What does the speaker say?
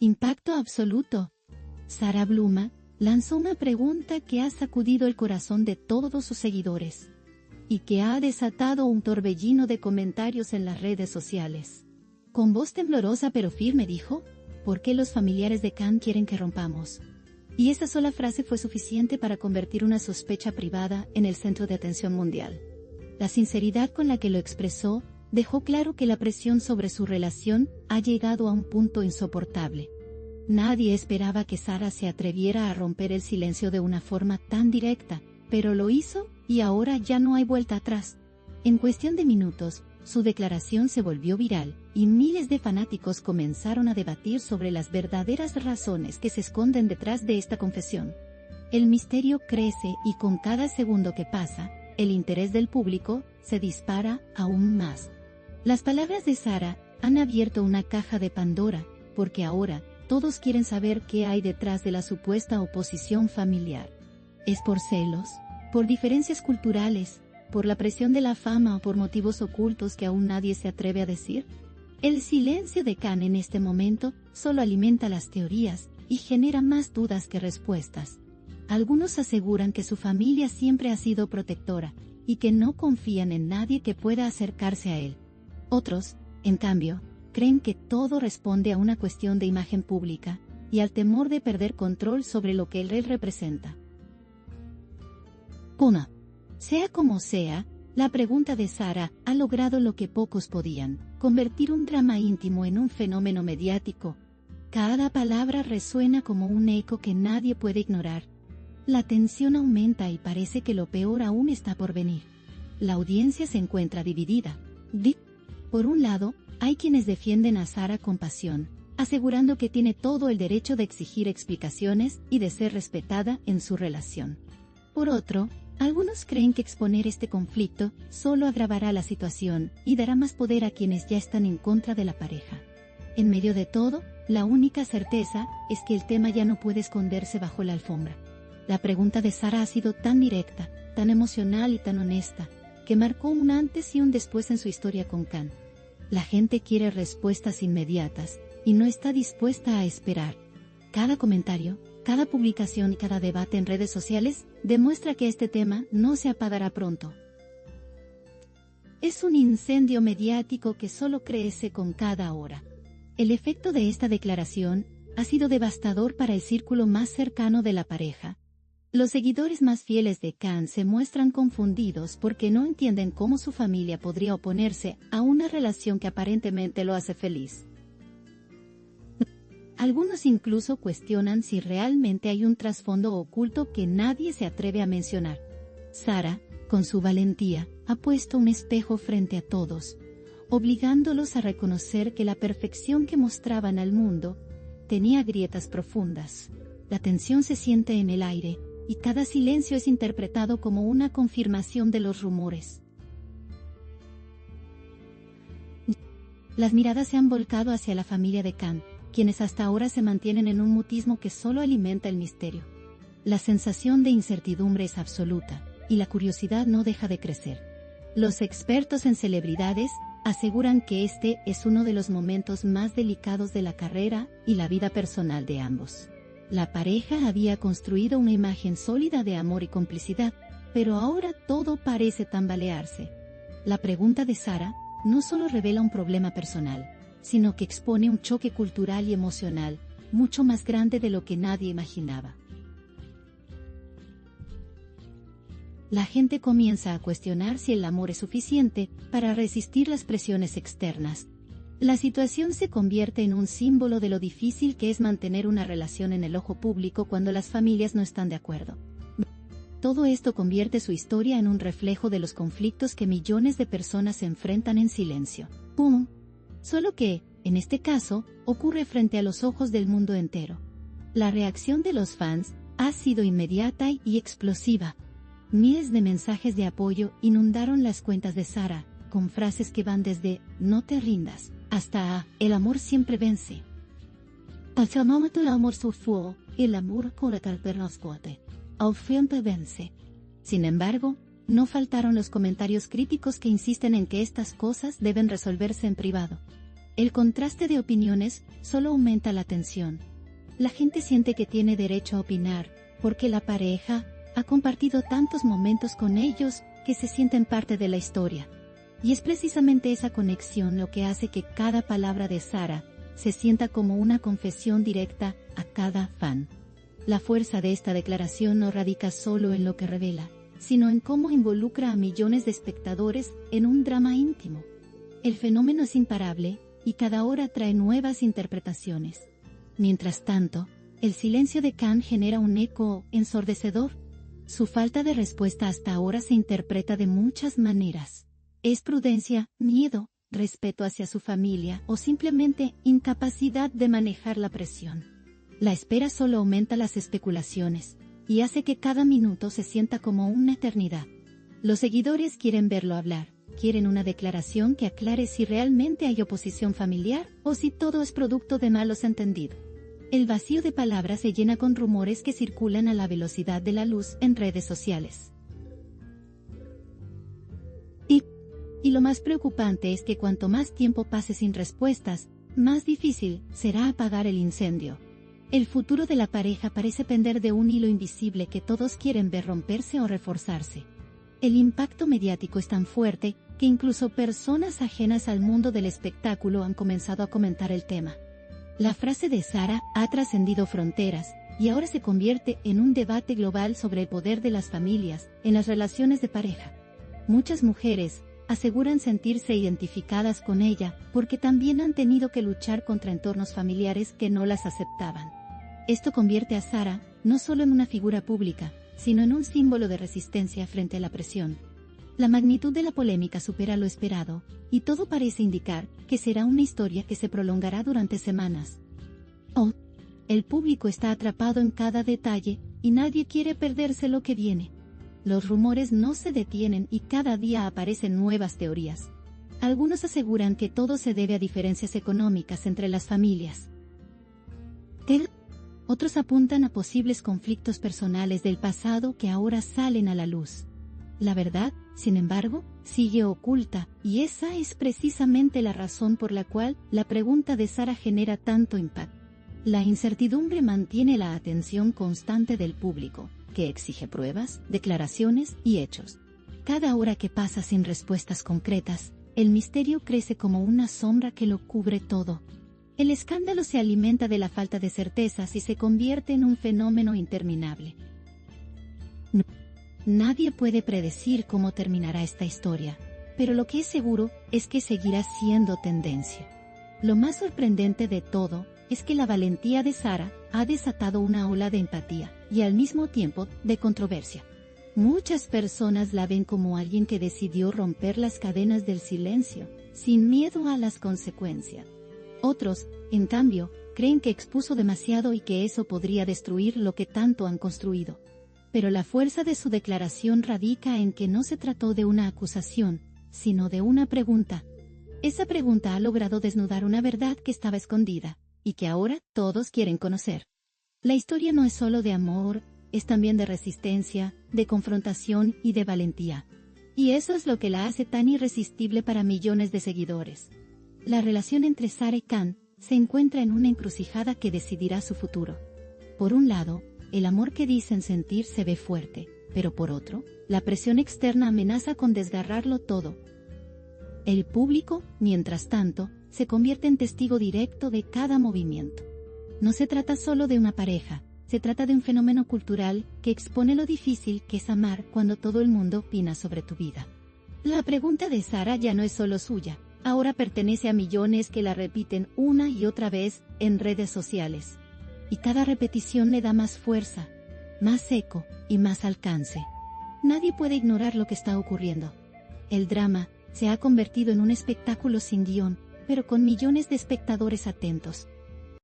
Impacto absoluto. Sara Bluma lanzó una pregunta que ha sacudido el corazón de todos sus seguidores y que ha desatado un torbellino de comentarios en las redes sociales. Con voz temblorosa pero firme dijo: ¿por qué los familiares de Khan quieren que rompamos? Y esa sola frase fue suficiente para convertir una sospecha privada en el centro de atención mundial. La sinceridad con la que lo expresó dejó claro que la presión sobre su relación ha llegado a un punto insoportable. Nadie esperaba que Sara se atreviera a romper el silencio de una forma tan directa, pero lo hizo, y ahora ya no hay vuelta atrás. En cuestión de minutos, su declaración se volvió viral, y miles de fanáticos comenzaron a debatir sobre las verdaderas razones que se esconden detrás de esta confesión. El misterio crece y con cada segundo que pasa, el interés del público se dispara aún más. Las palabras de Sara han abierto una caja de Pandora, porque ahora todos quieren saber qué hay detrás de la supuesta oposición familiar. ¿Es por celos? ¿Por diferencias culturales? ¿Por la presión de la fama o por motivos ocultos que aún nadie se atreve a decir? El silencio de Khan en este momento solo alimenta las teorías y genera más dudas que respuestas. Algunos aseguran que su familia siempre ha sido protectora y que no confían en nadie que pueda acercarse a él. Otros, en cambio, creen que todo responde a una cuestión de imagen pública y al temor de perder control sobre lo que él representa. 1. Sea como sea, la pregunta de Sara ha logrado lo que pocos podían: convertir un drama íntimo en un fenómeno mediático. Cada palabra resuena como un eco que nadie puede ignorar. La tensión aumenta y parece que lo peor aún está por venir. La audiencia se encuentra dividida. Por un lado, hay quienes defienden a Sara con pasión, asegurando que tiene todo el derecho de exigir explicaciones y de ser respetada en su relación. Por otro, algunos creen que exponer este conflicto solo agravará la situación y dará más poder a quienes ya están en contra de la pareja. En medio de todo, la única certeza es que el tema ya no puede esconderse bajo la alfombra. La pregunta de Sara ha sido tan directa, tan emocional y tan honesta, que marcó un antes y un después en su historia con Khan. La gente quiere respuestas inmediatas, y no está dispuesta a esperar. Cada comentario, cada publicación y cada debate en redes sociales demuestra que este tema no se apagará pronto. Es un incendio mediático que solo crece con cada hora. El efecto de esta declaración ha sido devastador para el círculo más cercano de la pareja. Los seguidores más fieles de Khan se muestran confundidos porque no entienden cómo su familia podría oponerse a una relación que aparentemente lo hace feliz. Algunos incluso cuestionan si realmente hay un trasfondo oculto que nadie se atreve a mencionar. Sara, con su valentía, ha puesto un espejo frente a todos, obligándolos a reconocer que la perfección que mostraban al mundo tenía grietas profundas. La tensión se siente en el aire, y cada silencio es interpretado como una confirmación de los rumores. Las miradas se han volcado hacia la familia de Khan, quienes hasta ahora se mantienen en un mutismo que solo alimenta el misterio. La sensación de incertidumbre es absoluta, y la curiosidad no deja de crecer. Los expertos en celebridades aseguran que este es uno de los momentos más delicados de la carrera y la vida personal de ambos. La pareja había construido una imagen sólida de amor y complicidad, pero ahora todo parece tambalearse. La pregunta de Sara no solo revela un problema personal, sino que expone un choque cultural y emocional, mucho más grande de lo que nadie imaginaba. La gente comienza a cuestionar si el amor es suficiente para resistir las presiones externas. La situación se convierte en un símbolo de lo difícil que es mantener una relación en el ojo público cuando las familias no están de acuerdo. Todo esto convierte su historia en un reflejo de los conflictos que millones de personas se enfrentan en silencio. ¡Pum! Solo que, en este caso, ocurre frente a los ojos del mundo entero. La reacción de los fans ha sido inmediata y explosiva. Miles de mensajes de apoyo inundaron las cuentas de Sara, con frases que van desde "no te rindas" hasta "el amor siempre vence". El amor siempre vence. Sin embargo, no faltaron los comentarios críticos que insisten en que estas cosas deben resolverse en privado. El contraste de opiniones solo aumenta la tensión. La gente siente que tiene derecho a opinar, porque la pareja ha compartido tantos momentos con ellos que se sienten parte de la historia. Y es precisamente esa conexión lo que hace que cada palabra de Sara se sienta como una confesión directa a cada fan. La fuerza de esta declaración no radica solo en lo que revela, sino en cómo involucra a millones de espectadores en un drama íntimo. El fenómeno es imparable y cada hora trae nuevas interpretaciones. Mientras tanto, el silencio de Khan genera un eco ensordecedor. Su falta de respuesta hasta ahora se interpreta de muchas maneras. Es prudencia, miedo, respeto hacia su familia o simplemente incapacidad de manejar la presión. La espera solo aumenta las especulaciones y hace que cada minuto se sienta como una eternidad. Los seguidores quieren verlo hablar, quieren una declaración que aclare si realmente hay oposición familiar o si todo es producto de malos entendidos. El vacío de palabras se llena con rumores que circulan a la velocidad de la luz en redes sociales. Y lo más preocupante es que cuanto más tiempo pase sin respuestas, más difícil será apagar el incendio. El futuro de la pareja parece pender de un hilo invisible que todos quieren ver romperse o reforzarse. El impacto mediático es tan fuerte que incluso personas ajenas al mundo del espectáculo han comenzado a comentar el tema. La frase de Sara ha trascendido fronteras y ahora se convierte en un debate global sobre el poder de las familias en las relaciones de pareja. Muchas mujeres aseguran sentirse identificadas con ella porque también han tenido que luchar contra entornos familiares que no las aceptaban. Esto convierte a Sara no solo en una figura pública, sino en un símbolo de resistencia frente a la presión. La magnitud de la polémica supera lo esperado, y todo parece indicar que será una historia que se prolongará durante semanas. El público está atrapado en cada detalle, y nadie quiere perderse lo que viene. Los rumores no se detienen y cada día aparecen nuevas teorías. Algunos aseguran que todo se debe a diferencias económicas entre las familias. Otros apuntan a posibles conflictos personales del pasado que ahora salen a la luz. La verdad, sin embargo, sigue oculta, y esa es precisamente la razón por la cual la pregunta de Sara genera tanto impacto. La incertidumbre mantiene la atención constante del público, que exige pruebas, declaraciones y hechos. Cada hora que pasa sin respuestas concretas, el misterio crece como una sombra que lo cubre todo. El escándalo se alimenta de la falta de certezas y se convierte en un fenómeno interminable. Nadie puede predecir cómo terminará esta historia, pero lo que es seguro es que seguirá siendo tendencia. Lo más sorprendente de todo es que la valentía de Sara ha desatado una ola de empatía y al mismo tiempo de controversia. Muchas personas la ven como alguien que decidió romper las cadenas del silencio, sin miedo a las consecuencias. Otros, en cambio, creen que expuso demasiado y que eso podría destruir lo que tanto han construido. Pero la fuerza de su declaración radica en que no se trató de una acusación, sino de una pregunta. Esa pregunta ha logrado desnudar una verdad que estaba escondida, y que ahora todos quieren conocer. La historia no es solo de amor, es también de resistencia, de confrontación y de valentía. Y eso es lo que la hace tan irresistible para millones de seguidores. La relación entre Sara y Khan se encuentra en una encrucijada que decidirá su futuro. Por un lado, el amor que dicen sentir se ve fuerte, pero por otro, la presión externa amenaza con desgarrarlo todo. El público, mientras tanto, se convierte en testigo directo de cada movimiento. No se trata solo de una pareja, se trata de un fenómeno cultural que expone lo difícil que es amar cuando todo el mundo opina sobre tu vida. La pregunta de Sara ya no es solo suya, ahora pertenece a millones que la repiten una y otra vez en redes sociales. Y cada repetición le da más fuerza, más eco y más alcance. Nadie puede ignorar lo que está ocurriendo. El drama se ha convertido en un espectáculo sin guión, pero con millones de espectadores atentos.